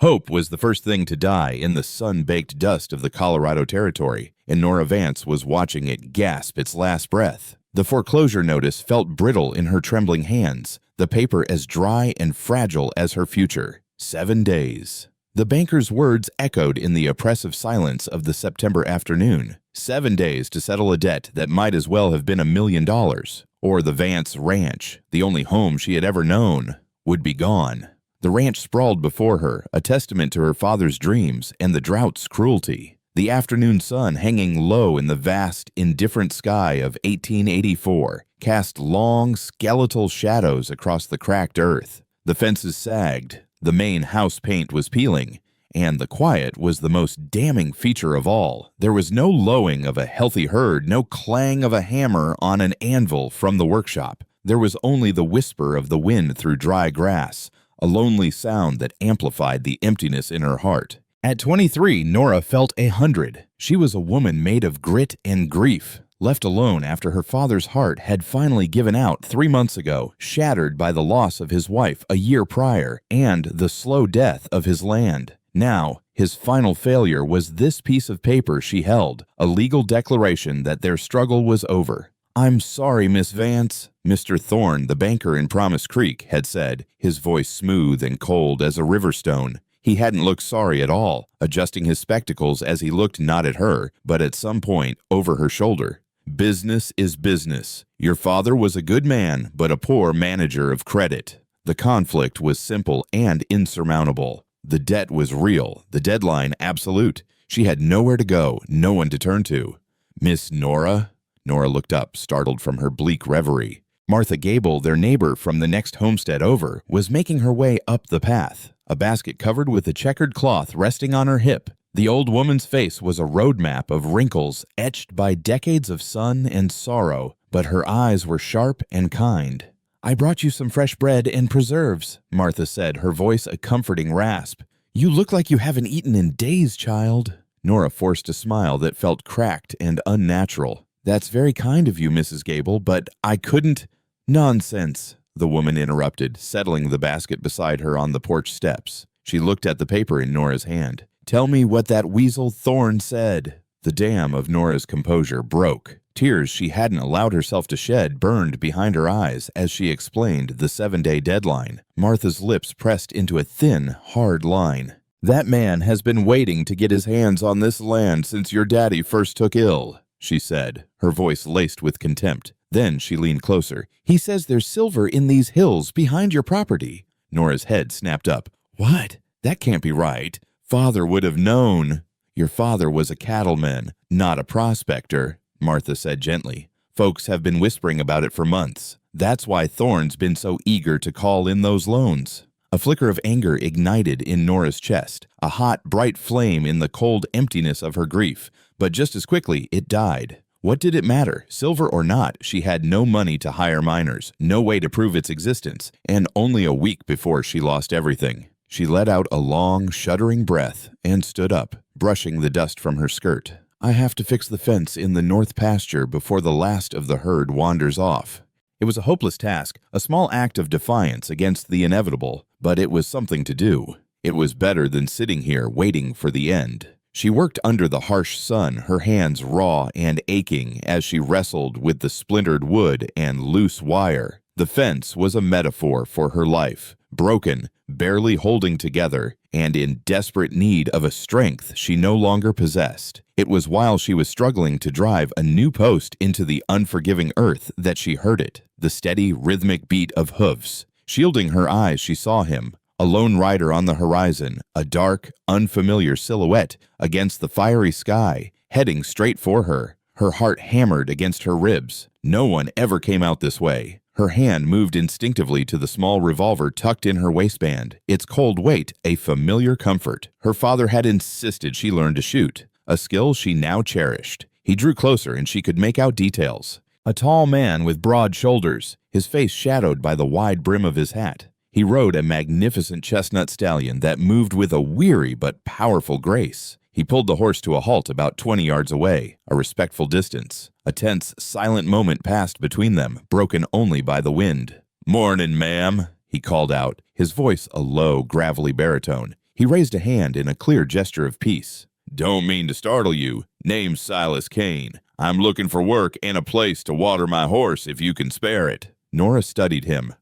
Hope was the first thing to die in the sun-baked dust of the Colorado Territory, and Nora Vance was watching it gasp its last breath. The foreclosure notice felt brittle in her trembling hands, the paper as dry and fragile as her future. 7 days. The banker's words echoed in the oppressive silence of the September afternoon. 7 days to settle a debt that might as well have been $1 million. Or the Vance Ranch, the only home she had ever known, would be gone. The ranch sprawled before her, a testament to her father's dreams and the drought's cruelty. The afternoon sun hanging low in the vast, indifferent sky of 1884 cast long, skeletal shadows across the cracked earth. The fences sagged, the main house paint was peeling, and the quiet was the most damning feature of all. There was no lowing of a healthy herd, no clang of a hammer on an anvil from the workshop. There was only the whisper of the wind through dry grass, a lonely sound that amplified the emptiness in her heart. At 23, Nora felt 100. She was a woman made of grit and grief, left alone after her father's heart had finally given out 3 months ago, shattered by the loss of his wife a year prior and the slow death of his land. Now, his final failure was this piece of paper she held, a legal declaration that their struggle was over. "I'm sorry, Miss Vance," Mr. Thorne, the banker in Promise Creek, had said, his voice smooth and cold as a river stone. He hadn't looked sorry at all, adjusting his spectacles as he looked not at her, but at some point over her shoulder. "Business is business. Your father was a good man, but a poor manager of credit." The conflict was simple and insurmountable. The debt was real, the deadline absolute. She had nowhere to go, no one to turn to. "Miss Nora?" Nora looked up, startled from her bleak reverie. Martha Gable, their neighbor from the next homestead over, was making her way up the path, a basket covered with a checkered cloth resting on her hip. The old woman's face was a road map of wrinkles etched by decades of sun and sorrow, but her eyes were sharp and kind. "I brought you some fresh bread and preserves," Martha said, her voice a comforting rasp. "You look like you haven't eaten in days, child." Nora forced a smile that felt cracked and unnatural. "That's very kind of you, Mrs. Gable, but I couldn't—" "Nonsense," the woman interrupted, settling the basket beside her on the porch steps. She looked at the paper in Nora's hand. "Tell me what that weasel Thorne said." The dam of Nora's composure broke. Tears she hadn't allowed herself to shed burned behind her eyes as she explained the 7-day deadline. Martha's lips pressed into a thin, hard line. "That man has been waiting to get his hands on this land since your daddy first took ill," she said, her voice laced with contempt. Then she leaned closer. "He says there's silver in these hills behind your property." Nora's head snapped up. "What? That can't be right. Father would have known." "Your father was a cattleman, not a prospector," Martha said gently. "Folks have been whispering about it for months. That's why Thorne's been so eager to call in those loans." A flicker of anger ignited in Nora's chest, a hot, bright flame in the cold emptiness of her grief, but just as quickly it died. What did it matter? Silver or not, she had no money to hire miners, no way to prove its existence, and only a week before she lost everything. She let out a long, shuddering breath and stood up, brushing the dust from her skirt. "I have to fix the fence in the north pasture before the last of the herd wanders off." It was a hopeless task, a small act of defiance against the inevitable, but it was something to do. It was better than sitting here waiting for the end. She worked under the harsh sun, her hands raw and aching as she wrestled with the splintered wood and loose wire. The fence was a metaphor for her life, broken, barely holding together, and in desperate need of a strength she no longer possessed. It was while she was struggling to drive a new post into the unforgiving earth that she heard it, the steady, rhythmic beat of hoofs. Shielding her eyes, she saw him, a lone rider on the horizon, a dark, unfamiliar silhouette against the fiery sky, heading straight for her. Her heart hammered against her ribs. No one ever came out this way. Her hand moved instinctively to the small revolver tucked in her waistband, its cold weight a familiar comfort. Her father had insisted she learn to shoot, a skill she now cherished. He drew closer and she could make out details. A tall man with broad shoulders, his face shadowed by the wide brim of his hat. He rode a magnificent chestnut stallion that moved with a weary but powerful grace. He pulled the horse to a halt about 20 yards away, a respectful distance. A tense, silent moment passed between them, broken only by the wind. "Mornin', ma'am," he called out, his voice a low, gravelly baritone. He raised a hand in a clear gesture of peace. "Don't mean to startle you. Name's Silas Cain. I'm looking for work and a place to water my horse if you can spare it." Nora studied him,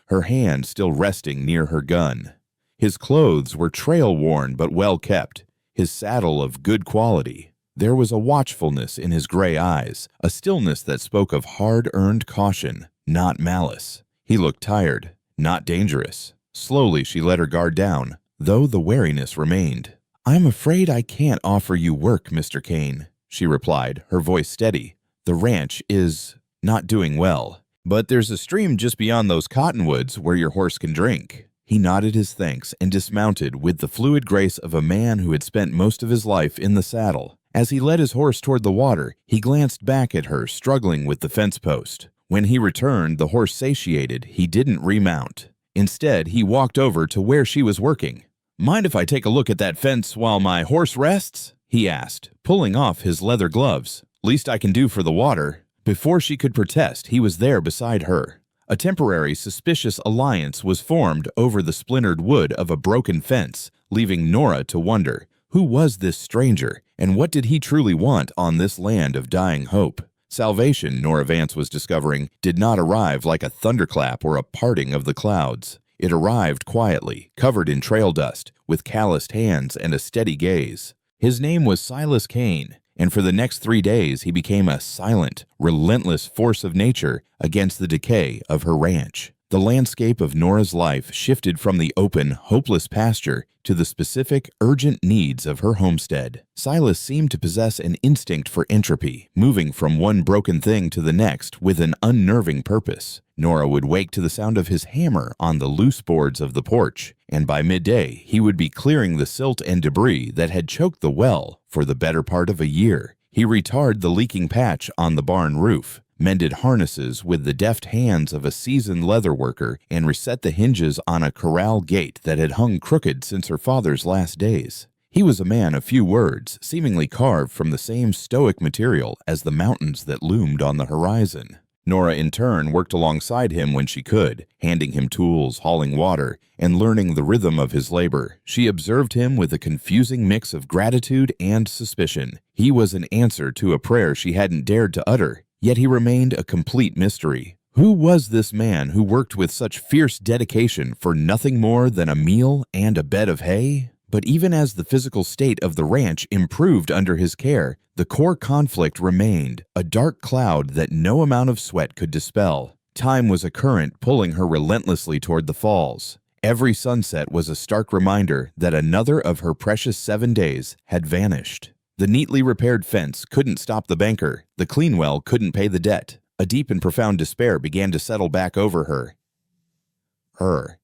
her hand still resting near her gun. His clothes were trail-worn but well-kept, his saddle of good quality. There was a watchfulness in his gray eyes, a stillness that spoke of hard-earned caution, not malice. He looked tired, not dangerous. Slowly she let her guard down, though the wariness remained. "I'm afraid I can't offer you work, Mr. Cain," she replied, her voice steady. "The ranch is not doing well. But there's a stream just beyond those cottonwoods where your horse can drink." He nodded his thanks and dismounted with the fluid grace of a man who had spent most of his life in the saddle. As he led his horse toward the water, he glanced back at her, struggling with the fence post. When he returned, the horse satiated, he didn't remount. Instead, he walked over to where she was working. "Mind if I take a look at that fence while my horse rests?" he asked, pulling off his leather gloves. "Least I can do for the water." Before she could protest, he was there beside her. A temporary, suspicious alliance was formed over the splintered wood of a broken fence, leaving Nora to wonder, who was this stranger, and what did he truly want on this land of dying hope? Salvation, Nora Vance was discovering, did not arrive like a thunderclap or a parting of the clouds. It arrived quietly, covered in trail dust, with calloused hands and a steady gaze. His name was Silas Cain, and for the next 3 days he became a silent, relentless force of nature against the decay of her ranch. The landscape of Nora's life shifted from the open, hopeless pasture to the specific, urgent needs of her homestead. Silas seemed to possess an instinct for entropy, moving from one broken thing to the next with an unnerving purpose. Nora would wake to the sound of his hammer on the loose boards of the porch, and by midday he would be clearing the silt and debris that had choked the well for the better part of a year. He retarred the leaking patch on the barn roof, mended harnesses with the deft hands of a seasoned leather worker, and reset the hinges on a corral gate that had hung crooked since her father's last days. He was a man of few words, seemingly carved from the same stoic material as the mountains that loomed on the horizon. Nora, in turn, worked alongside him when she could, handing him tools, hauling water, and learning the rhythm of his labor. She observed him with a confusing mix of gratitude and suspicion. He was an answer to a prayer she hadn't dared to utter, yet he remained a complete mystery. Who was this man who worked with such fierce dedication for nothing more than a meal and a bed of hay? But even as the physical state of the ranch improved under his care, the core conflict remained, a dark cloud that no amount of sweat could dispel. Time was a current pulling her relentlessly toward the falls. Every sunset was a stark reminder that another of her precious 7 days had vanished. The neatly repaired fence couldn't stop the banker. The clean well couldn't pay the debt. A deep and profound despair began to settle back over her.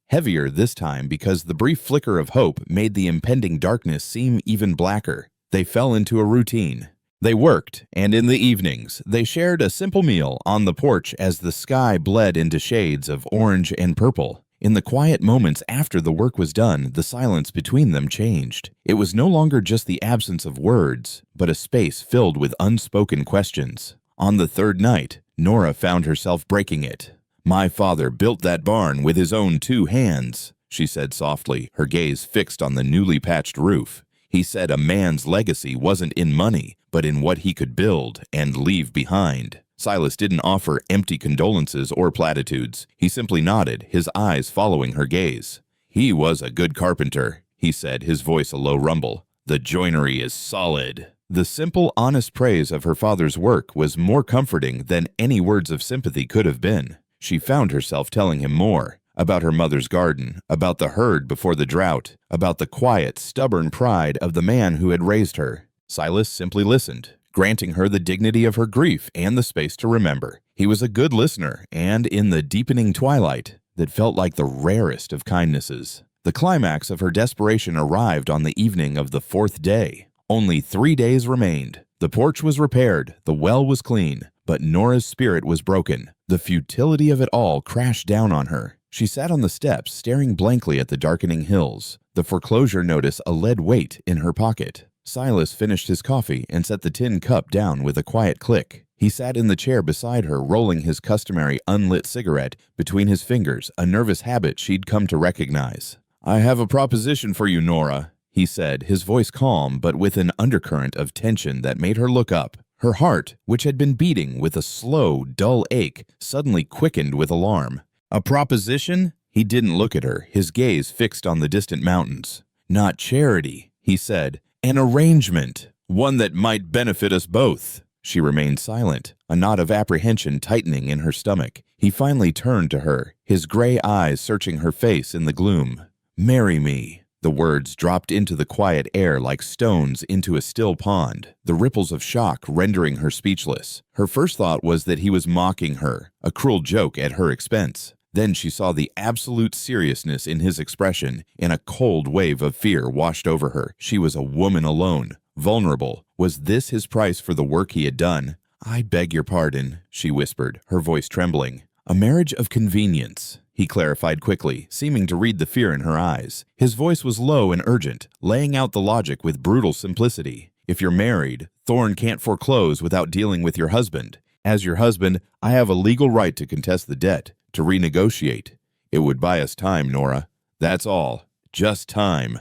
Heavier this time because the brief flicker of hope made the impending darkness seem even blacker. They fell into a routine. They worked, and in the evenings, they shared a simple meal on the porch as the sky bled into shades of orange and purple. In the quiet moments after the work was done, the silence between them changed. It was no longer just the absence of words, but a space filled with unspoken questions. On the third night, Nora found herself breaking it. "My father built that barn with his own 2 hands, she said softly, her gaze fixed on the newly patched roof. "He said a man's legacy wasn't in money, but in what he could build and leave behind." Silas didn't offer empty condolences or platitudes. He simply nodded, his eyes following her gaze. "He was a good carpenter," he said, his voice a low rumble. "The joinery is solid." The simple, honest praise of her father's work was more comforting than any words of sympathy could have been. She found herself telling him more, about her mother's garden, about the herd before the drought, about the quiet, stubborn pride of the man who had raised her. Silas simply listened, granting her the dignity of her grief and the space to remember. He was a good listener, and in the deepening twilight, that felt like the rarest of kindnesses. The climax of her desperation arrived on the evening of the 4th day. Only 3 days remained. The porch was repaired, the well was clean, but Nora's spirit was broken. The futility of it all crashed down on her. She sat on the steps, staring blankly at the darkening hills, the foreclosure notice a lead weight in her pocket. Silas finished his coffee and set the tin cup down with a quiet click. He sat in the chair beside her, rolling his customary unlit cigarette between his fingers, a nervous habit she'd come to recognize. "I have a proposition for you, Nora," he said, his voice calm but with an undercurrent of tension that made her look up. Her heart, which had been beating with a slow, dull ache, suddenly quickened with alarm. "A proposition?" He didn't look at her, his gaze fixed on the distant mountains. "Not charity," he said. "An arrangement. One that might benefit us both." She remained silent, a knot of apprehension tightening in her stomach. He finally turned to her, his gray eyes searching her face in the gloom. "Marry me." The words dropped into the quiet air like stones into a still pond, the ripples of shock rendering her speechless. Her first thought was that he was mocking her, a cruel joke at her expense. Then she saw the absolute seriousness in his expression, and a cold wave of fear washed over her. She was a woman alone, vulnerable. Was this his price for the work he had done? "I beg your pardon," she whispered, her voice trembling. "A marriage of convenience," he clarified quickly, seeming to read the fear in her eyes. His voice was low and urgent, laying out the logic with brutal simplicity. "If you're married, Thorne can't foreclose without dealing with your husband. As your husband, I have a legal right to contest the debt, to renegotiate. It would buy us time, Nora. That's all. Just time."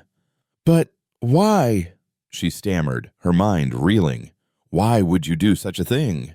"But why?" she stammered, her mind reeling. "Why would you do such a thing?"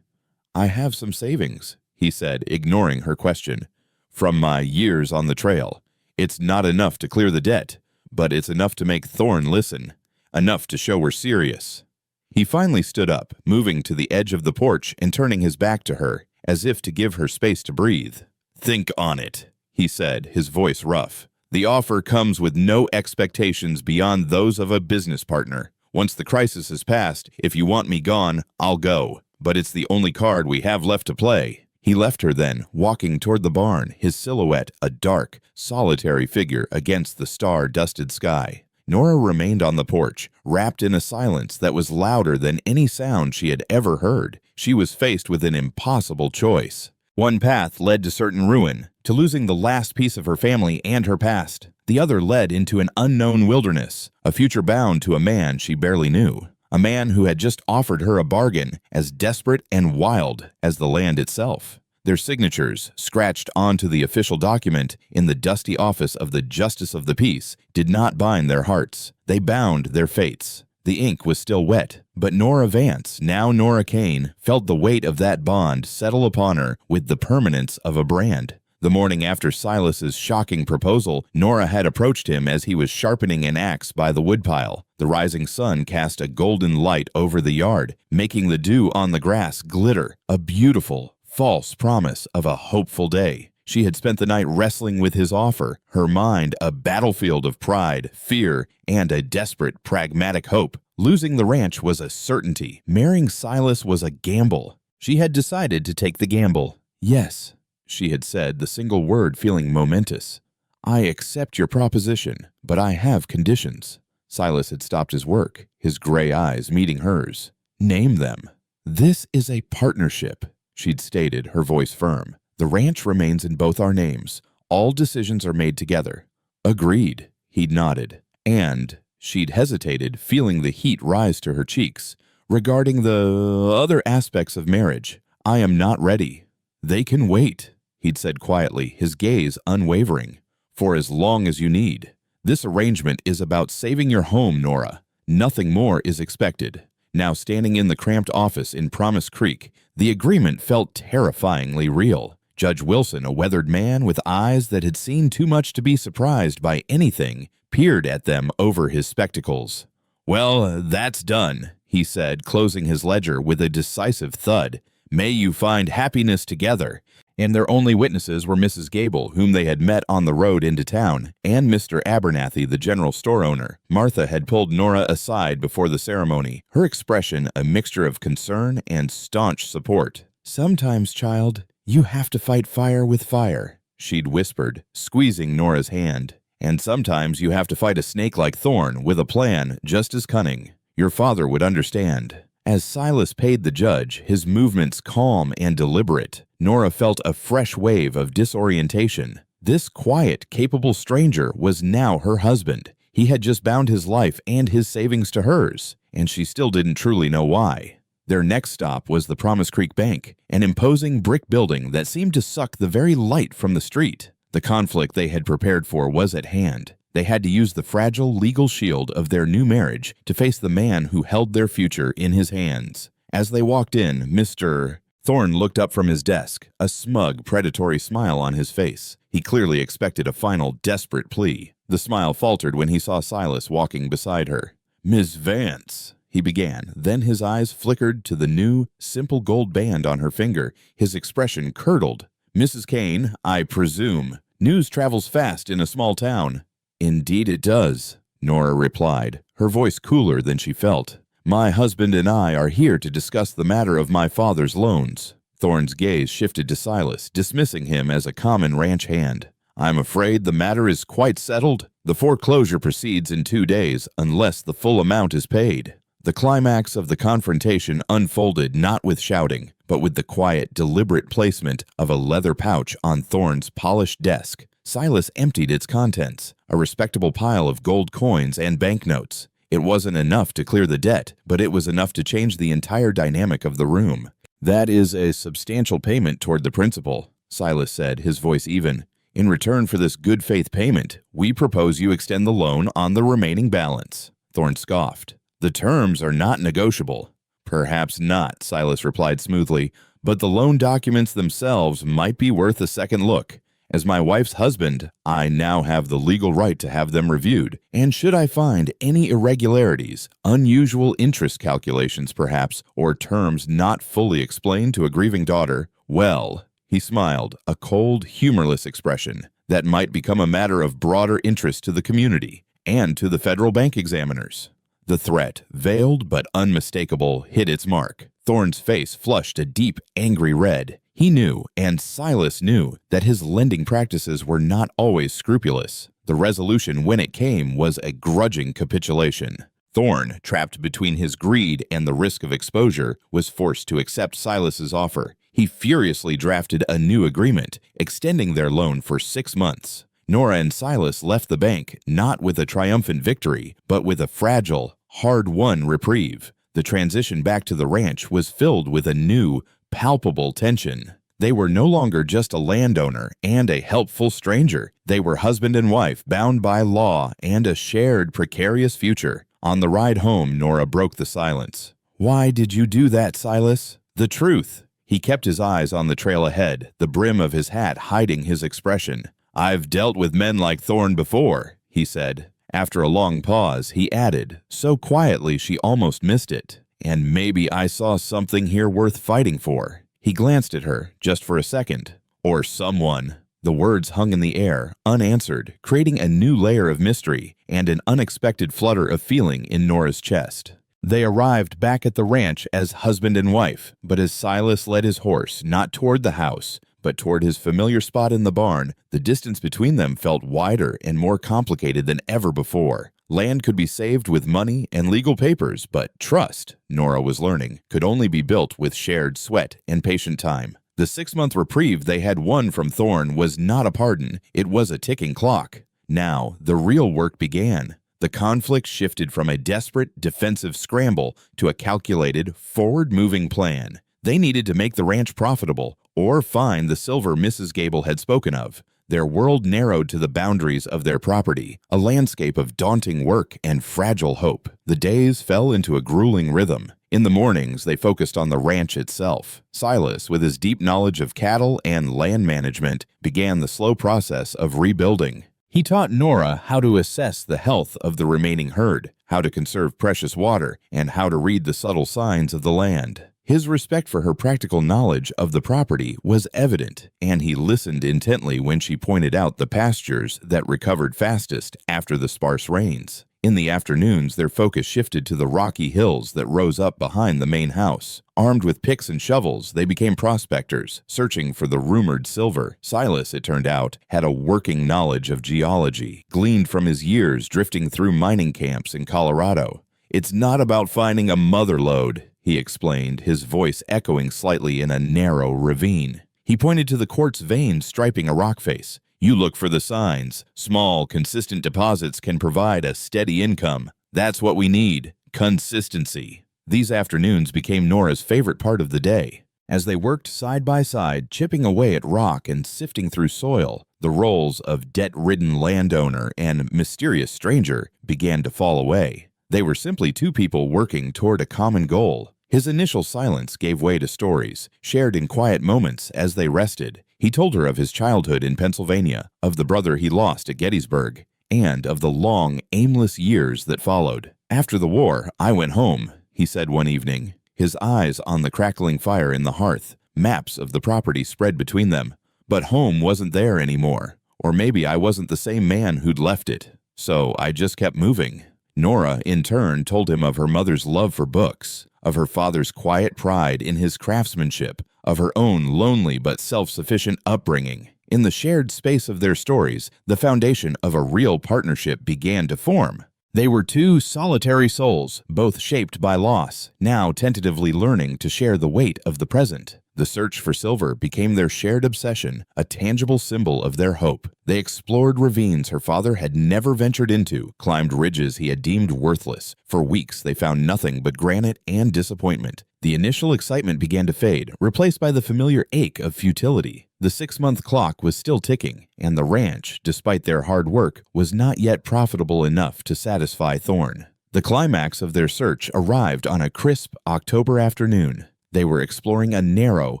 "I have some savings," he said, ignoring her question. "From my years on the trail. It's not enough to clear the debt, but it's enough to make Thorne listen. Enough to show we're serious." He finally stood up, moving to the edge of the porch and turning his back to her, as if to give her space to breathe. "Think on it," he said, his voice rough. "The offer comes with no expectations beyond those of a business partner. Once the crisis has passed, if you want me gone, I'll go. But it's the only card we have left to play." He left her then, walking toward the barn, his silhouette a dark, solitary figure against the star-dusted sky. Nora remained on the porch, wrapped in a silence that was louder than any sound she had ever heard. She was faced with an impossible choice. One path led to certain ruin, to losing the last piece of her family and her past. The other led into an unknown wilderness, a future bound to a man she barely knew. A man who had just offered her a bargain as desperate and wild as the land itself. Their signatures, scratched onto the official document in the dusty office of the Justice of the Peace, did not bind their hearts. They bound their fates. The ink was still wet, but Nora Vance, now Nora Cain, felt the weight of that bond settle upon her with the permanence of a brand. The morning after Silas's shocking proposal, Nora had approached him as he was sharpening an axe by the woodpile. The rising sun cast a golden light over the yard, making the dew on the grass glitter, a beautiful, false promise of a hopeful day. She had spent the night wrestling with his offer, her mind a battlefield of pride, fear, and a desperate, pragmatic hope. Losing the ranch was a certainty. Marrying Silas was a gamble. She had decided to take the gamble. "Yes," she had said, the single word feeling momentous. "I accept your proposition, but I have conditions." Silas had stopped his work, his gray eyes meeting hers. "Name them." "This is a partnership," she'd stated, her voice firm. "The ranch remains in both our names. All decisions are made together." "Agreed," he'd nodded. "And," she'd hesitated, feeling the heat rise to her cheeks, "regarding the other aspects of marriage, I am not ready." "They can wait," he'd said quietly, his gaze unwavering. "For as long as you need. This arrangement is about saving your home, Nora. Nothing more is expected." Now standing in the cramped office in Promise Creek, the agreement felt terrifyingly real. Judge Wilson, a weathered man with eyes that had seen too much to be surprised by anything, peered at them over his spectacles. "Well, that's done," he said, closing his ledger with a decisive thud. "May you find happiness together." And their only witnesses were Mrs. Gable, whom they had met on the road into town, and Mr. Abernathy, the general store owner. Martha had pulled Nora aside before the ceremony, her expression a mixture of concern and staunch support. "Sometimes, child, you have to fight fire with fire," she'd whispered, squeezing Nora's hand. "And sometimes you have to fight a snake like Thorne with a plan just as cunning. Your father would understand." As Silas paid the judge, his movements calm and deliberate, Nora felt a fresh wave of disorientation. This quiet, capable stranger was now her husband. He had just bound his life and his savings to hers, and she still didn't truly know why. Their next stop was the Promise Creek Bank, an imposing brick building that seemed to suck the very light from the street. The conflict they had prepared for was at hand. They had to use the fragile legal shield of their new marriage to face the man who held their future in his hands. As they walked in, Mr. Thorne looked up from his desk, a smug, predatory smile on his face. He clearly expected a final, desperate plea. The smile faltered when he saw Silas walking beside her. "Miss Vance," he began. Then his eyes flickered to the new, simple gold band on her finger. His expression curdled. "Mrs. Cain, I presume. News travels fast in a small town." "Indeed it does," Nora replied, her voice cooler than she felt. "My husband and I are here to discuss the matter of my father's loans." Thorne's gaze shifted to Silas, dismissing him as a common ranch hand. "I'm afraid the matter is quite settled. The foreclosure proceeds in 2 days unless the full amount is paid." The climax of the confrontation unfolded not with shouting, but with the quiet, deliberate placement of a leather pouch on Thorne's polished desk. Silas emptied its contents, a respectable pile of gold coins and banknotes. It wasn't enough to clear the debt, but it was enough to change the entire dynamic of the room. "That is a substantial payment toward the principal," Silas said, his voice even. "In return for this good faith payment, we propose you extend the loan on the remaining balance." Thorne scoffed. "The terms are not negotiable." "Perhaps not," Silas replied smoothly, "but the loan documents themselves might be worth a second look. As my wife's husband, I now have the legal right to have them reviewed, and should I find any irregularities, unusual interest calculations perhaps, or terms not fully explained to a grieving daughter, well," he smiled, a cold, humorless expression, "that might become a matter of broader interest to the community and to the federal bank examiners." The threat, veiled but unmistakable, hit its mark. Thorne's face flushed a deep, angry red. He knew, and Silas knew, that his lending practices were not always scrupulous. The resolution, when it came, was a grudging capitulation. Thorne, trapped between his greed and the risk of exposure, was forced to accept Silas's offer. He furiously drafted a new agreement, extending their loan for 6 months. Nora and Silas left the bank, not with a triumphant victory, but with a fragile, hard-won reprieve. The transition back to the ranch was filled with a new, palpable tension. They were no longer just a landowner and a helpful stranger. They were husband and wife, bound by law and a shared precarious future. On the ride home, Nora broke the silence. "Why did you do that, Silas?" "The truth." He kept his eyes on the trail ahead, the brim of his hat hiding his expression. "I've dealt with men like Thorne before," he said. After a long pause, he added, so quietly she almost missed it, "And maybe I saw something here worth fighting for." He glanced at her, just for a second. "Or someone." The words hung in the air, unanswered, creating a new layer of mystery and an unexpected flutter of feeling in Nora's chest. They arrived back at the ranch as husband and wife, but as Silas led his horse not toward the house, but toward his familiar spot in the barn, the distance between them felt wider and more complicated than ever before. Land could be saved with money and legal papers, but trust, Nora was learning, could only be built with shared sweat and patient time. The 6-month reprieve they had won from Thorne was not a pardon, it was a ticking clock. Now, the real work began. The conflict shifted from a desperate, defensive scramble to a calculated, forward-moving plan. They needed to make the ranch profitable, or find the silver Mrs. Gable had spoken of. Their world narrowed to the boundaries of their property, a landscape of daunting work and fragile hope. The days fell into a grueling rhythm. In the mornings, they focused on the ranch itself. Silas, with his deep knowledge of cattle and land management, began the slow process of rebuilding. He taught Nora how to assess the health of the remaining herd, how to conserve precious water, and how to read the subtle signs of the land. His respect for her practical knowledge of the property was evident, and he listened intently when she pointed out the pastures that recovered fastest after the sparse rains. In the afternoons, their focus shifted to the rocky hills that rose up behind the main house. Armed with picks and shovels, they became prospectors, searching for the rumored silver. Silas, it turned out, had a working knowledge of geology, gleaned from his years drifting through mining camps in Colorado. "It's not about finding a mother lode," he explained, his voice echoing slightly in a narrow ravine. He pointed to the quartz veins striping a rock face. "You look for the signs. Small, consistent deposits can provide a steady income. That's what we need. Consistency." These afternoons became Nora's favorite part of the day. As they worked side by side, chipping away at rock and sifting through soil, the roles of debt-ridden landowner and mysterious stranger began to fall away. They were simply two people working toward a common goal. His initial silence gave way to stories, shared in quiet moments as they rested. He told her of his childhood in Pennsylvania, of the brother he lost at Gettysburg, and of the long, aimless years that followed. "After the war, I went home," he said one evening, his eyes on the crackling fire in the hearth. Maps of the property spread between them. But home wasn't there anymore. Or maybe I wasn't the same man who'd left it. So I just kept moving. Nora, in turn, told him of her mother's love for books, of her father's quiet pride in his craftsmanship, of her own lonely but self-sufficient upbringing. In the shared space of their stories, the foundation of a real partnership began to form. They were two solitary souls, both shaped by loss, now tentatively learning to share the weight of the present. The search for silver became their shared obsession, a tangible symbol of their hope. They explored ravines her father had never ventured into, climbed ridges he had deemed worthless. For weeks they found nothing but granite and disappointment. The initial excitement began to fade, replaced by the familiar ache of futility. The 6-month clock was still ticking, and the ranch, despite their hard work, was not yet profitable enough to satisfy Thorne. The climax of their search arrived on a crisp October afternoon. They were exploring a narrow,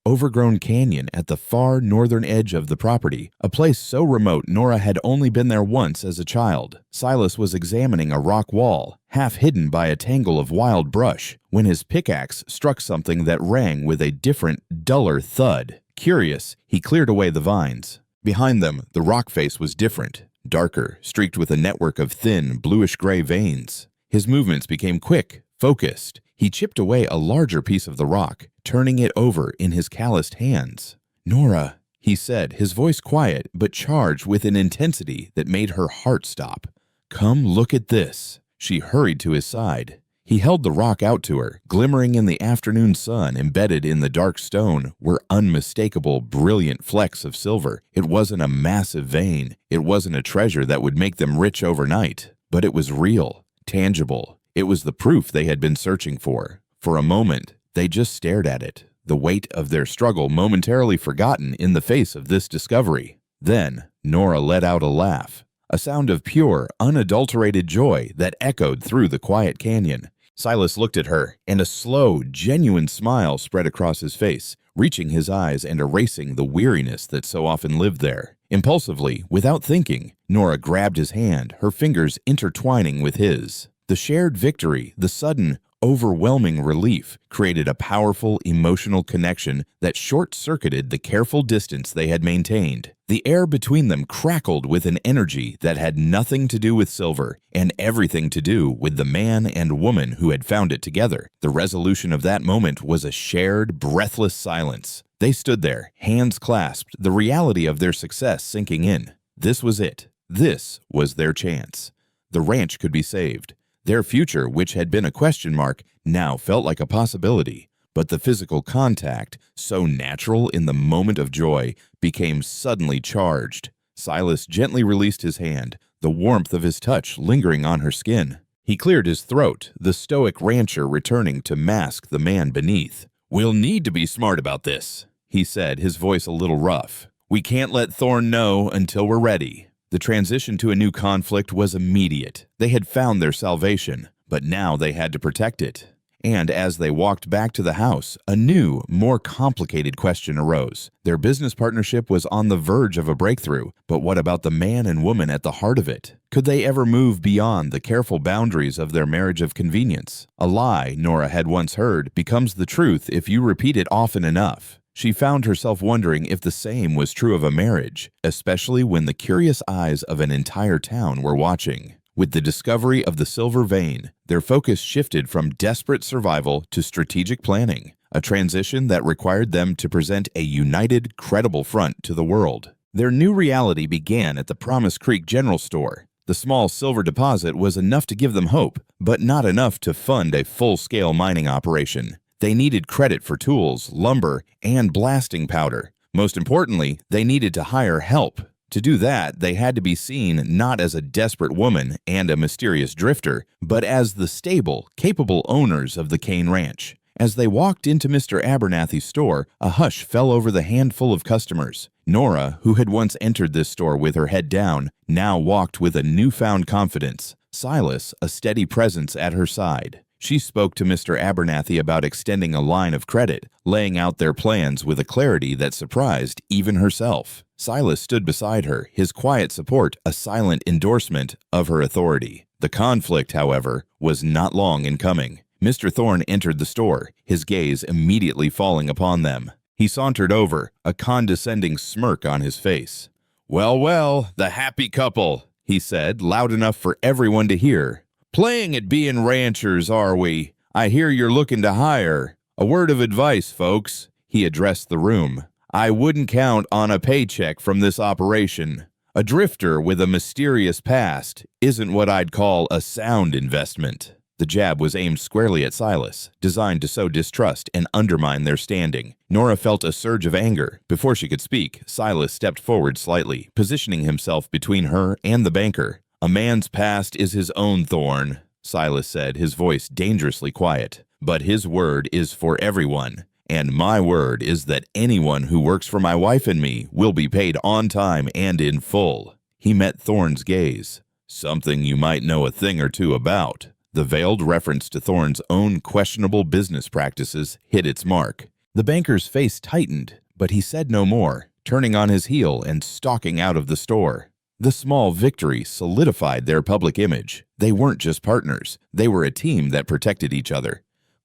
overgrown canyon at the far northern edge of the property, a place so remote Nora had only been there once as a child. Silas was examining a rock wall, half hidden by a tangle of wild brush, when his pickaxe struck something that rang with a different, duller thud. Curious, he cleared away the vines. Behind them, the rock face was different, darker, streaked with a network of thin, bluish-gray veins. His movements became quick, focused. He chipped away a larger piece of the rock, turning it over in his calloused hands. "Nora," he said, his voice quiet but charged with an intensity that made her heart stop. "Come look at this." She hurried to his side. He held the rock out to her. Glimmering in the afternoon sun, embedded in the dark stone, were unmistakable, brilliant flecks of silver. It wasn't a massive vein. It wasn't a treasure that would make them rich overnight. But it was real, tangible. It was the proof they had been searching for. For a moment, they just stared at it, the weight of their struggle momentarily forgotten in the face of this discovery. Then, Nora let out a laugh, a sound of pure, unadulterated joy that echoed through the quiet canyon. Silas looked at her, and a slow, genuine smile spread across his face, reaching his eyes and erasing the weariness that so often lived there. Impulsively, without thinking, Nora grabbed his hand, her fingers intertwining with his. The shared victory, the sudden, overwhelming relief, created a powerful emotional connection that short-circuited the careful distance they had maintained. The air between them crackled with an energy that had nothing to do with silver and everything to do with the man and woman who had found it together. The resolution of that moment was a shared, breathless silence. They stood there, hands clasped, the reality of their success sinking in. This was it. This was their chance. The ranch could be saved. Their future, which had been a question mark, now felt like a possibility. But the physical contact, so natural in the moment of joy, became suddenly charged. Silas gently released his hand, the warmth of his touch lingering on her skin. He cleared his throat, the stoic rancher returning to mask the man beneath. "We'll need to be smart about this," he said, his voice a little rough. "We can't let Thorne know until we're ready." The transition to a new conflict was immediate. They had found their salvation, but now they had to protect it. And as they walked back to the house, a new, more complicated question arose. Their business partnership was on the verge of a breakthrough, but what about the man and woman at the heart of it? Could they ever move beyond the careful boundaries of their marriage of convenience? A lie, Nora had once heard, becomes the truth if you repeat it often enough. She found herself wondering if the same was true of a marriage, especially when the curious eyes of an entire town were watching. With the discovery of the silver vein, their focus shifted from desperate survival to strategic planning, a transition that required them to present a united, credible front to the world. Their new reality began at the Promise Creek General Store. The small silver deposit was enough to give them hope, but not enough to fund a full-scale mining operation. They needed credit for tools, lumber, and blasting powder. Most importantly, they needed to hire help. To do that, they had to be seen not as a desperate woman and a mysterious drifter, but as the stable, capable owners of the Cain Ranch. As they walked into Mr. Abernathy's store, a hush fell over the handful of customers. Nora, who had once entered this store with her head down, now walked with a newfound confidence. Silas, a steady presence at her side. She spoke to Mr. Abernathy about extending a line of credit, laying out their plans with a clarity that surprised even herself. Silas stood beside her, his quiet support a silent endorsement of her authority. The conflict, however, was not long in coming. Mr. Thorne entered the store, his gaze immediately falling upon them. He sauntered over, a condescending smirk on his face. "Well, well, the happy couple," he said, loud enough for everyone to hear. "Playing at being ranchers, are we? I hear you're looking to hire. A word of advice, folks," he addressed the room. "I wouldn't count on a paycheck from this operation. A drifter with a mysterious past isn't what I'd call a sound investment." The jab was aimed squarely at Silas, designed to sow distrust and undermine their standing. Nora felt a surge of anger. Before she could speak, Silas stepped forward slightly, positioning himself between her and the banker. "A man's past is his own, Thorne," Silas said, his voice dangerously quiet. "But his word is for everyone, and my word is that anyone who works for my wife and me will be paid on time and in full." He met Thorne's gaze. "Something you might know a thing or two about." The veiled reference to Thorne's own questionable business practices hit its mark. The banker's face tightened, but he said no more, turning on his heel and stalking out of the store. The small victory solidified their public image. They weren't just partners. They were a team that protected each other.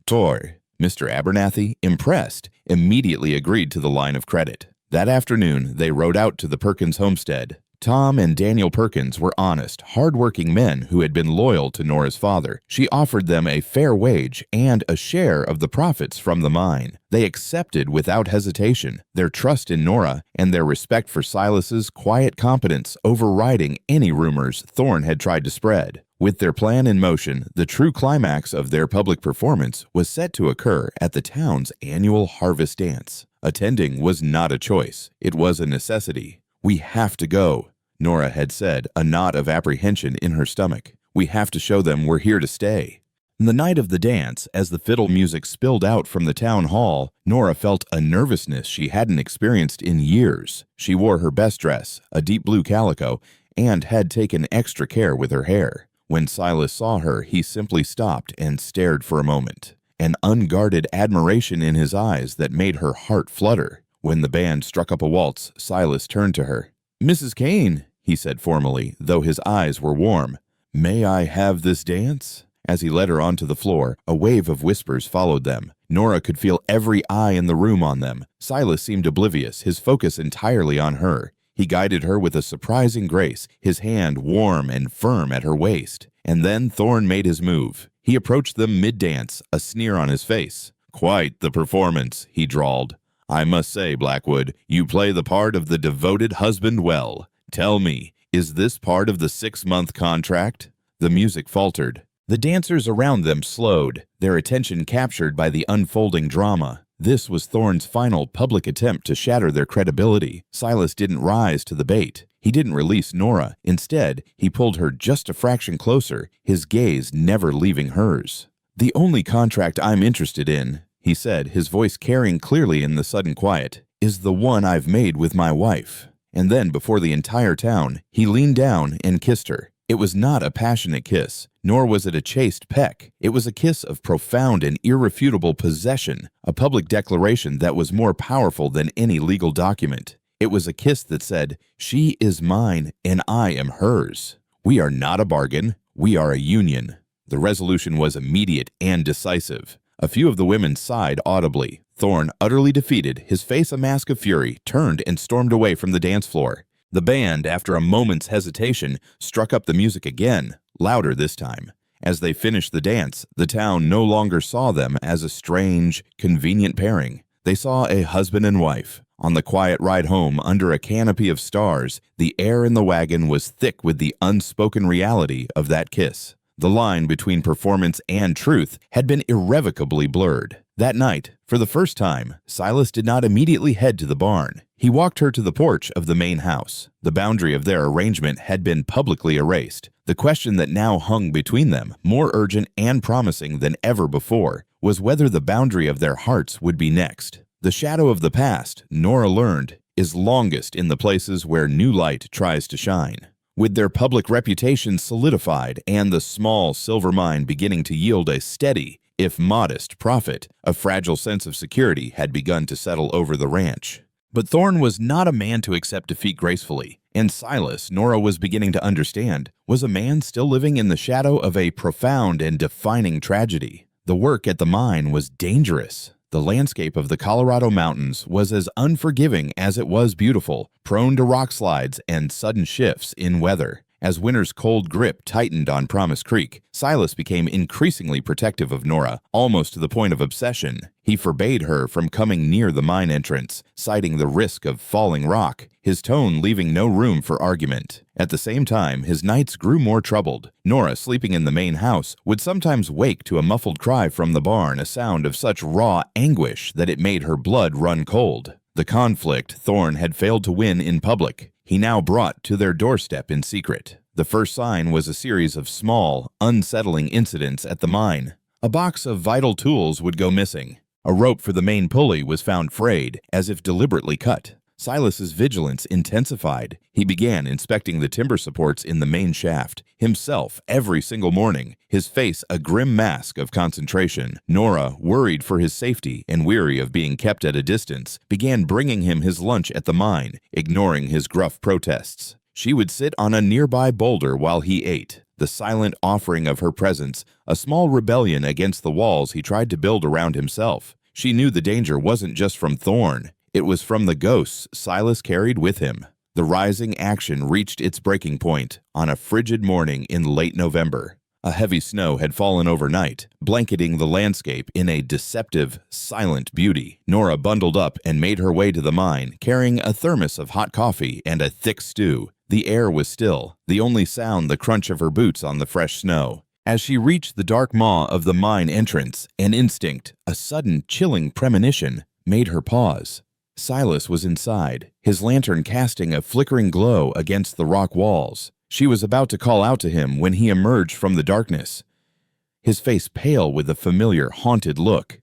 Thorne, Mr. Abernathy, impressed, immediately agreed to the line of credit. That afternoon, they rode out to the Perkins homestead. Tom and Daniel Perkins were honest, hard-working men who had been loyal to Nora's father. She offered them a fair wage and a share of the profits from the mine. They accepted without hesitation, their trust in Nora and their respect for Silas's quiet competence overriding any rumors Thorne had tried to spread. With their plan in motion, the true climax of their public performance was set to occur at the town's annual harvest dance. Attending was not a choice, it was a necessity. "We have to go," Nora had said, a knot of apprehension in her stomach. "We have to show them we're here to stay." The night of the dance, as the fiddle music spilled out from the town hall, Nora felt a nervousness she hadn't experienced in years. She wore her best dress, a deep blue calico, and had taken extra care with her hair. When Silas saw her, he simply stopped and stared for a moment, an unguarded admiration in his eyes that made her heart flutter. When the band struck up a waltz, Silas turned to her. "Mrs. Cain," he said formally, though his eyes were warm, "may I have this dance?" As he led her onto the floor, a wave of whispers followed them. Nora could feel every eye in the room on them. Silas seemed oblivious, his focus entirely on her. He guided her with a surprising grace, his hand warm and firm at her waist. And then Thorne made his move. He approached them mid-dance, a sneer on his face. "Quite the performance," he drawled. "I must say, Blackwood, you play the part of the devoted husband well. Tell me, is this part of the 6-month contract?" The music faltered. The dancers around them slowed, their attention captured by the unfolding drama. This was Thorne's final public attempt to shatter their credibility. Silas didn't rise to the bait. He didn't release Nora. Instead, he pulled her just a fraction closer, his gaze never leaving hers. "The only contract I'm interested in," he said, his voice carrying clearly in the sudden quiet, "is the one I've made with my wife." And then, before the entire town, he leaned down and kissed her. It was not a passionate kiss, nor was it a chaste peck. It was a kiss of profound and irrefutable possession, a public declaration that was more powerful than any legal document. It was a kiss that said, "She is mine and I am hers. We are not a bargain, we are a union." The resolution was immediate and decisive. A few of the women sighed audibly. Thorne, utterly defeated, his face a mask of fury, turned and stormed away from the dance floor. The band, after a moment's hesitation, struck up the music again, louder this time. As they finished the dance, the town no longer saw them as a strange, convenient pairing. They saw a husband and wife. On the quiet ride home under a canopy of stars, the air in the wagon was thick with the unspoken reality of that kiss. The line between performance and truth had been irrevocably blurred. That night, for the first time, Silas did not immediately head to the barn. He walked her to the porch of the main house. The boundary of their arrangement had been publicly erased. The question that now hung between them, more urgent and promising than ever before, was whether the boundary of their hearts would be next. The shadow of the past, Nora learned, is longest in the places where new light tries to shine. With their public reputation solidified and the small silver mine beginning to yield a steady, if modest, profit, a fragile sense of security had begun to settle over the ranch. But Thorne was not a man to accept defeat gracefully, and Silas, Nora was beginning to understand, was a man still living in the shadow of a profound and defining tragedy. The work at the mine was dangerous. The landscape of the Colorado mountains was as unforgiving as it was beautiful, prone to rock slides and sudden shifts in weather. As winter's cold grip tightened on Promise Creek, Silas became increasingly protective of Nora, almost to the point of obsession. He forbade her from coming near the mine entrance, citing the risk of falling rock, his tone leaving no room for argument. At the same time, his nights grew more troubled. Nora, sleeping in the main house, would sometimes wake to a muffled cry from the barn, a sound of such raw anguish that it made her blood run cold. The conflict Thorne had failed to win in public, he now brought to their doorstep in secret. The first sign was a series of small, unsettling incidents at the mine. A box of vital tools would go missing. A rope for the main pulley was found frayed, as if deliberately cut. Silas's vigilance intensified. He began inspecting the timber supports in the main shaft, himself every single morning, his face a grim mask of concentration. Nora, worried for his safety and weary of being kept at a distance, began bringing him his lunch at the mine, ignoring his gruff protests. She would sit on a nearby boulder while he ate, the silent offering of her presence, a small rebellion against the walls he tried to build around himself. She knew the danger wasn't just from Thorne. It was from the ghosts Silas carried with him. The rising action reached its breaking point on a frigid morning in late November. A heavy snow had fallen overnight, blanketing the landscape in a deceptive, silent beauty. Nora bundled up and made her way to the mine, carrying a thermos of hot coffee and a thick stew. The air was still, the only sound the crunch of her boots on the fresh snow. As she reached the dark maw of the mine entrance, an instinct, a sudden chilling premonition, made her pause. Silas was inside, his lantern casting a flickering glow against the rock walls. She was about to call out to him when he emerged from the darkness, his face pale with a familiar, haunted look.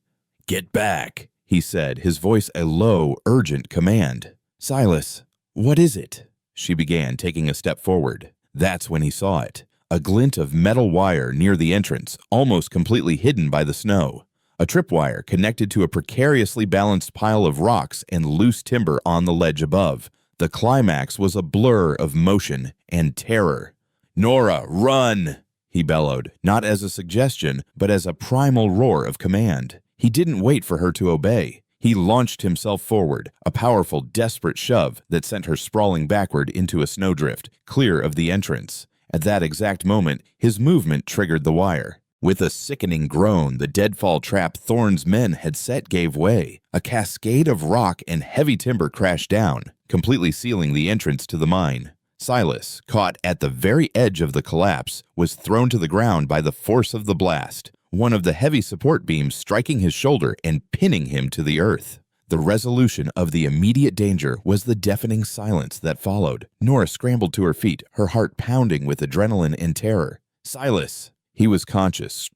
"Get back," he said, his voice a low, urgent command. "Silas, what is it?" she began, taking a step forward. That's when he saw it, a glint of metal wire near the entrance, almost completely hidden by the snow. A tripwire connected to a precariously balanced pile of rocks and loose timber on the ledge above. The climax was a blur of motion and terror. "Nora, run!" he bellowed, not as a suggestion, but as a primal roar of command. He didn't wait for her to obey. He launched himself forward, a powerful, desperate shove that sent her sprawling backward into a snowdrift, clear of the entrance. At that exact moment, his movement triggered the wire. With a sickening groan, the deadfall trap Thorne's men had set gave way. A cascade of rock and heavy timber crashed down, completely sealing the entrance to the mine. Silas, caught at the very edge of the collapse, was thrown to the ground by the force of the blast, one of the heavy support beams striking his shoulder and pinning him to the earth. The resolution of the immediate danger was the deafening silence that followed. Nora scrambled to her feet, her heart pounding with adrenaline and terror. "Silas!" He was conscious,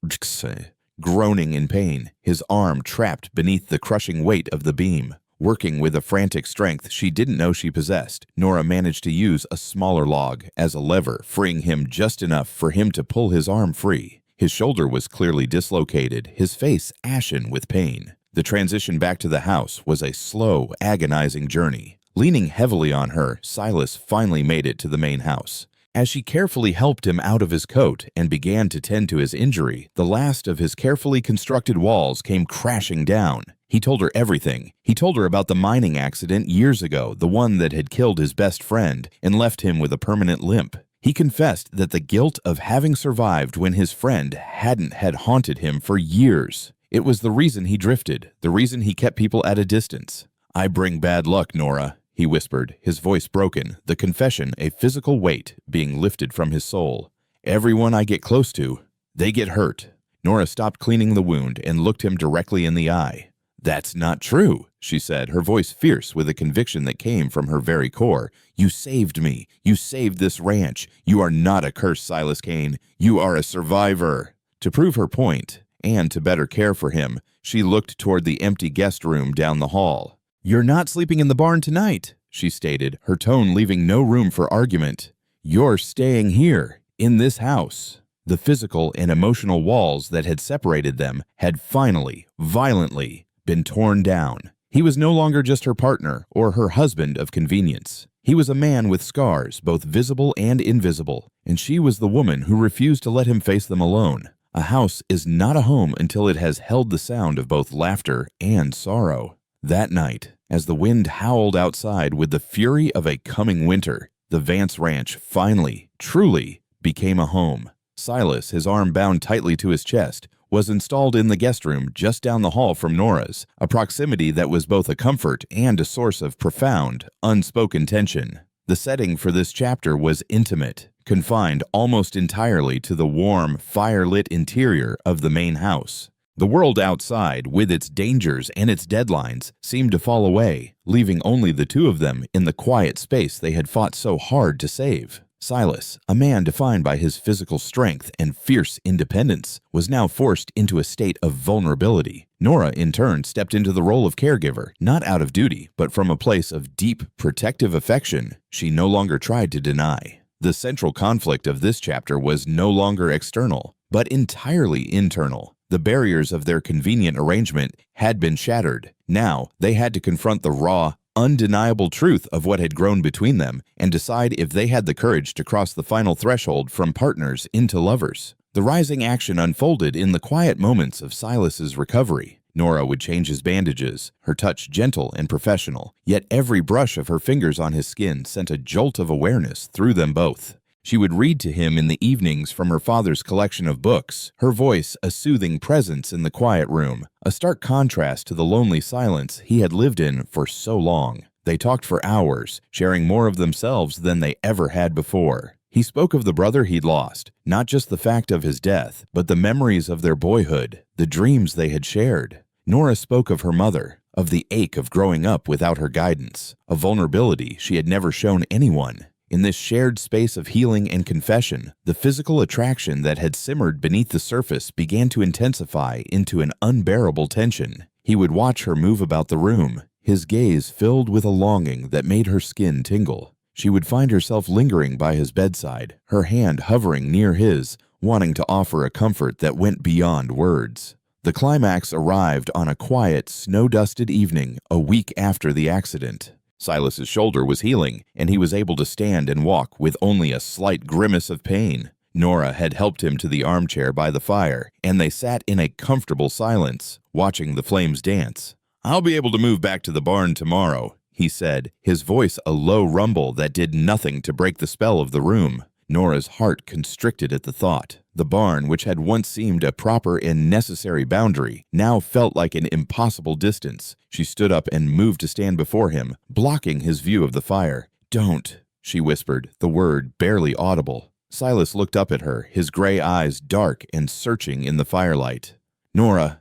groaning in pain, his arm trapped beneath the crushing weight of the beam. Working with a frantic strength she didn't know she possessed, Nora managed to use a smaller log as a lever, freeing him just enough for him to pull his arm free. His shoulder was clearly dislocated, his face ashen with pain. The transition back to the house was a slow, agonizing journey. Leaning heavily on her, Silas finally made it to the main house. As she carefully helped him out of his coat and began to tend to his injury, the last of his carefully constructed walls came crashing down. He told her everything. He told her about the mining accident years ago, the one that had killed his best friend and left him with a permanent limp. He confessed that the guilt of having survived when his friend hadn't had haunted him for years. It was the reason he drifted, the reason he kept people at a distance. "I bring bad luck, Nora," he whispered, his voice broken, the confession a physical weight being lifted from his soul. "Everyone I get close to, they get hurt." Nora stopped cleaning the wound and looked him directly in the eye. "That's not true," she said, her voice fierce with a conviction that came from her very core. "You saved me. You saved this ranch. You are not a cursed Silas Cain. You are a survivor." To prove her point, and to better care for him, she looked toward the empty guest room down the hall. "You're not sleeping in the barn tonight," she stated, her tone leaving no room for argument. "You're staying here, in this house." The physical and emotional walls that had separated them had finally, violently, been torn down. He was no longer just her partner or her husband of convenience. He was a man with scars, both visible and invisible, and she was the woman who refused to let him face them alone. A house is not a home until it has held the sound of both laughter and sorrow. That night, as the wind howled outside with the fury of a coming winter, the Vance Ranch finally, truly, became a home. Silas, his arm bound tightly to his chest, was installed in the guest room just down the hall from Nora's, a proximity that was both a comfort and a source of profound, unspoken tension. The setting for this chapter was intimate, confined almost entirely to the warm, fire-lit interior of the main house. The world outside, with its dangers and its deadlines, seemed to fall away, leaving only the two of them in the quiet space they had fought so hard to save. Silas, a man defined by his physical strength and fierce independence, was now forced into a state of vulnerability. Nora, in turn, stepped into the role of caregiver, not out of duty, but from a place of deep, protective affection she no longer tried to deny. The central conflict of this chapter was no longer external, but entirely internal. The barriers of their convenient arrangement had been shattered. Now, they had to confront the raw, undeniable truth of what had grown between them and decide if they had the courage to cross the final threshold from partners into lovers. The rising action unfolded in the quiet moments of Silas's recovery. Nora would change his bandages, her touch gentle and professional, yet every brush of her fingers on his skin sent a jolt of awareness through them both. She would read to him in the evenings from her father's collection of books, her voice a soothing presence in the quiet room, a stark contrast to the lonely silence he had lived in for so long. They talked for hours, sharing more of themselves than they ever had before. He spoke of the brother he'd lost, not just the fact of his death, but the memories of their boyhood, the dreams they had shared. Nora spoke of her mother, of the ache of growing up without her guidance, a vulnerability she had never shown anyone. In this shared space of healing and confession, the physical attraction that had simmered beneath the surface began to intensify into an unbearable tension. He would watch her move about the room, his gaze filled with a longing that made her skin tingle. She would find herself lingering by his bedside, her hand hovering near his, wanting to offer a comfort that went beyond words. The climax arrived on a quiet, snow-dusted evening a week after the accident. Silas's shoulder was healing, and he was able to stand and walk with only a slight grimace of pain. Nora had helped him to the armchair by the fire, and they sat in a comfortable silence, watching the flames dance. "I'll be able to move back to the barn tomorrow," he said, his voice a low rumble that did nothing to break the spell of the room. Nora's heart constricted at the thought. The barn, which had once seemed a proper and necessary boundary, now felt like an impossible distance. She stood up and moved to stand before him, blocking his view of the fire. "Don't," she whispered, the word barely audible. Silas looked up at her, his gray eyes dark and searching in the firelight. "Nora,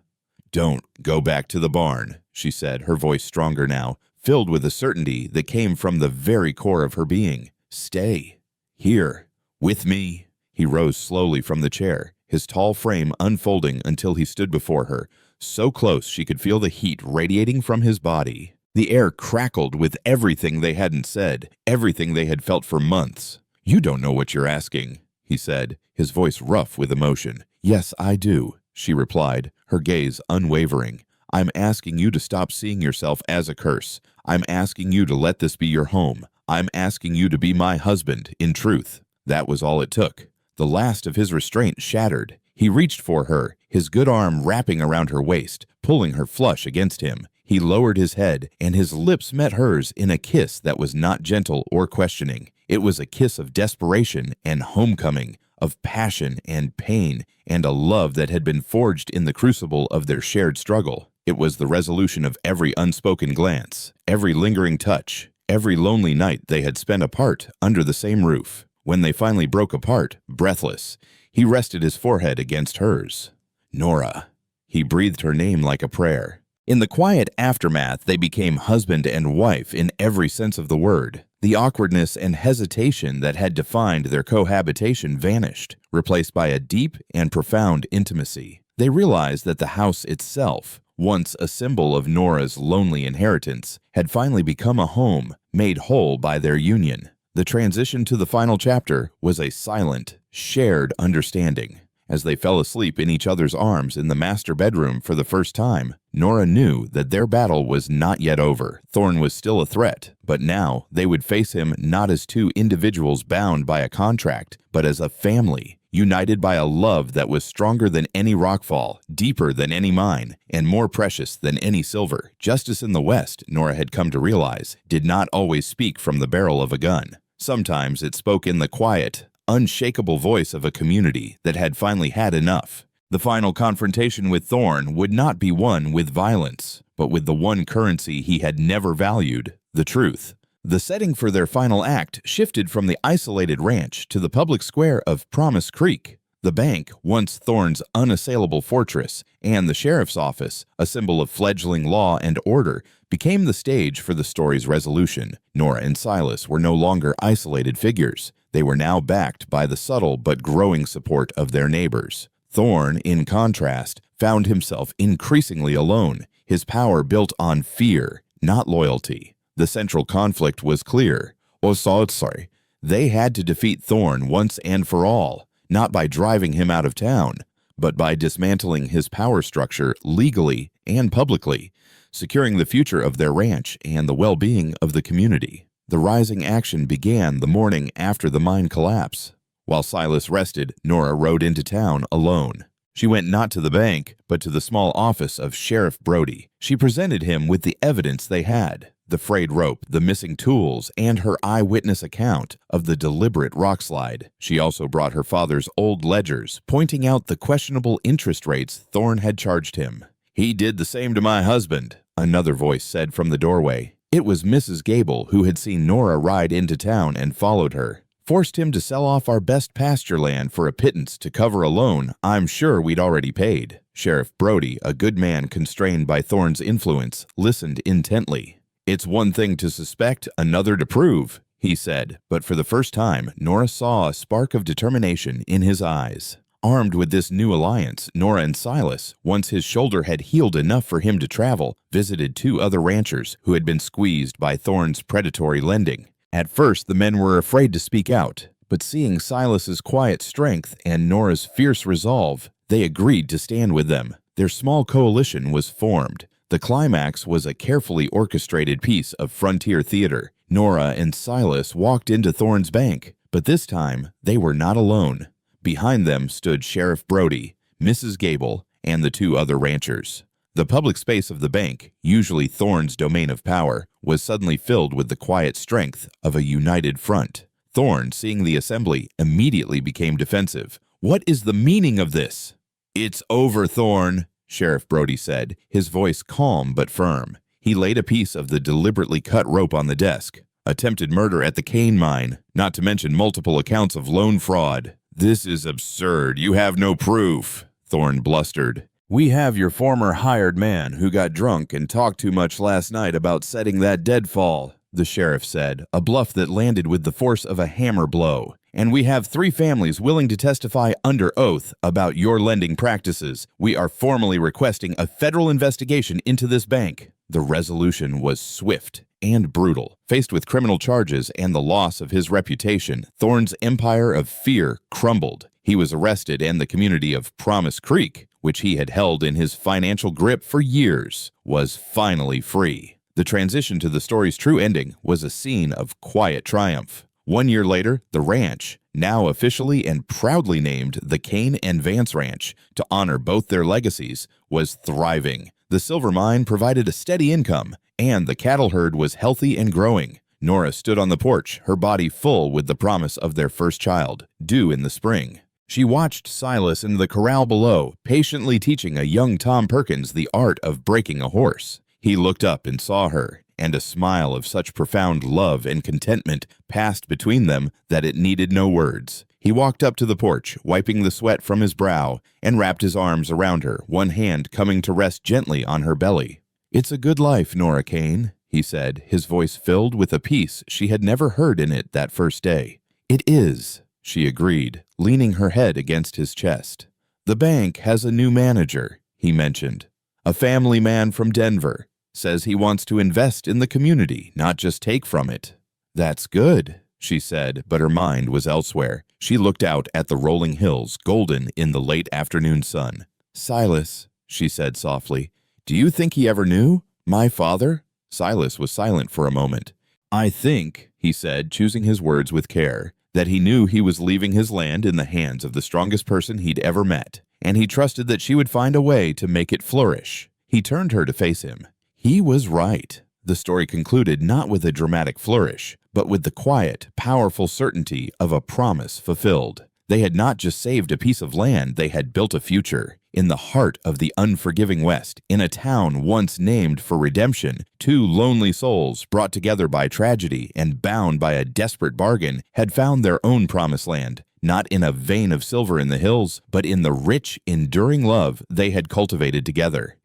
don't go back to the barn," she said, her voice stronger now, filled with a certainty that came from the very core of her being. "Stay. Here. With me." He rose slowly from the chair, his tall frame unfolding until he stood before her, so close she could feel the heat radiating from his body. The air crackled with everything they hadn't said, everything they had felt for months. "You don't know what you're asking," he said, his voice rough with emotion. "Yes, I do," she replied, her gaze unwavering. "I'm asking you to stop seeing yourself as a curse. I'm asking you to let this be your home. I'm asking you to be my husband, in truth." That was all it took. The last of his restraint shattered. He reached for her, his good arm wrapping around her waist, pulling her flush against him. He lowered his head, and his lips met hers in a kiss that was not gentle or questioning. It was a kiss of desperation and homecoming, of passion and pain, and a love that had been forged in the crucible of their shared struggle. It was the resolution of every unspoken glance, every lingering touch, every lonely night they had spent apart under the same roof. When they finally broke apart, breathless, he rested his forehead against hers. "Nora." He breathed her name like a prayer. In the quiet aftermath, they became husband and wife in every sense of the word. The awkwardness and hesitation that had defined their cohabitation vanished, replaced by a deep and profound intimacy. They realized that the house itself, once a symbol of Nora's lonely inheritance, had finally become a home made whole by their union. The transition to the final chapter was a silent, shared understanding. As they fell asleep in each other's arms in the master bedroom for the first time, Nora knew that their battle was not yet over. Thorne was still a threat, but now they would face him not as two individuals bound by a contract, but as a family, united by a love that was stronger than any rockfall, deeper than any mine, and more precious than any silver. Justice in the West, Nora had come to realize, did not always speak from the barrel of a gun. Sometimes it spoke in the quiet, unshakable voice of a community that had finally had enough. The final confrontation with Thorne would not be won with violence, but with the one currency he had never valued, the truth. The setting for their final act shifted from the isolated ranch to the public square of Promise Creek. The bank, once Thorne's unassailable fortress, and the sheriff's office, a symbol of fledgling law and order, became the stage for the story's resolution. Nora and Silas were no longer isolated figures. They were now backed by the subtle but growing support of their neighbors. Thorne, in contrast, found himself increasingly alone, his power built on fear, not loyalty. The central conflict was clear. They had to defeat Thorne once and for all, not by driving him out of town, but by dismantling his power structure legally and publicly, securing the future of their ranch and the well-being of the community. The rising action began the morning after the mine collapse. While Silas rested, Nora rode into town alone. She went not to the bank, but to the small office of Sheriff Brody. She presented him with the evidence they had, the frayed rope, the missing tools, and her eyewitness account of the deliberate rockslide. She also brought her father's old ledgers, pointing out the questionable interest rates Thorne had charged him. "He did the same to my husband," another voice said from the doorway. It was Mrs. Gable, who had seen Nora ride into town and followed her. "Forced him to sell off our best pasture land for a pittance to cover a loan I'm sure we'd already paid." Sheriff Brody, a good man constrained by Thorne's influence, listened intently. "It's one thing to suspect, another to prove," he said, but for the first time, Nora saw a spark of determination in his eyes. Armed with this new alliance, Nora and Silas, once his shoulder had healed enough for him to travel, visited two other ranchers who had been squeezed by Thorne's predatory lending. At first, the men were afraid to speak out, but seeing Silas's quiet strength and Nora's fierce resolve, they agreed to stand with them. Their small coalition was formed. The climax was a carefully orchestrated piece of frontier theater. Nora and Silas walked into Thorne's bank, but this time they were not alone. Behind them stood Sheriff Brody, Mrs. Gable, and the two other ranchers. The public space of the bank, usually Thorne's domain of power, was suddenly filled with the quiet strength of a united front. Thorne, seeing the assembly, immediately became defensive. "What is the meaning of this?" "It's over, Thorne," Sheriff Brody said, his voice calm but firm. He laid a piece of the deliberately cut rope on the desk. "Attempted murder at the Cain mine, not to mention multiple accounts of loan fraud." "This is absurd. You have no proof," Thorne blustered. "We have your former hired man who got drunk and talked too much last night about setting that deadfall," the sheriff said, a bluff that landed with the force of a hammer blow. "And we have 3 families willing to testify under oath about your lending practices. We are formally requesting a federal investigation into this bank." The resolution was swift and brutal. Faced with criminal charges and the loss of his reputation, Thorne's empire of fear crumbled. He was arrested, and the community of Promise Creek, which he had held in his financial grip for years, was finally free. The transition to the story's true ending was a scene of quiet triumph. 1 year later, the ranch, now officially and proudly named the Cain and Vance Ranch, to honor both their legacies, was thriving. The silver mine provided a steady income, and the cattle herd was healthy and growing. Nora stood on the porch, her body full with the promise of their first child, due in the spring. She watched Silas in the corral below, patiently teaching a young Tom Perkins the art of breaking a horse. He looked up and saw her, and a smile of such profound love and contentment passed between them that it needed no words. He walked up to the porch, wiping the sweat from his brow, and wrapped his arms around her, one hand coming to rest gently on her belly. "It's a good life, Nora Cain," he said, his voice filled with a peace she had never heard in it that first day. "It is," she agreed, leaning her head against his chest. "The bank has a new manager," he mentioned. "A family man from Denver. Says he wants to invest in the community, not just take from it." "That's good," she said, but her mind was elsewhere. She looked out at the rolling hills, golden in the late afternoon sun. "Silas," she said softly, "do you think he ever knew? My father?" Silas was silent for a moment. "I think," he said, choosing his words with care, "that he knew he was leaving his land in the hands of the strongest person he'd ever met, and he trusted that she would find a way to make it flourish." He turned her to face him. He was right. The story concluded not with a dramatic flourish, but with the quiet, powerful certainty of a promise fulfilled. They had not just saved a piece of land, they had built a future. In the heart of the unforgiving West, in a town once named for redemption, two lonely souls, brought together by tragedy and bound by a desperate bargain, had found their own promised land, not in a vein of silver in the hills, but in the rich, enduring love they had cultivated together.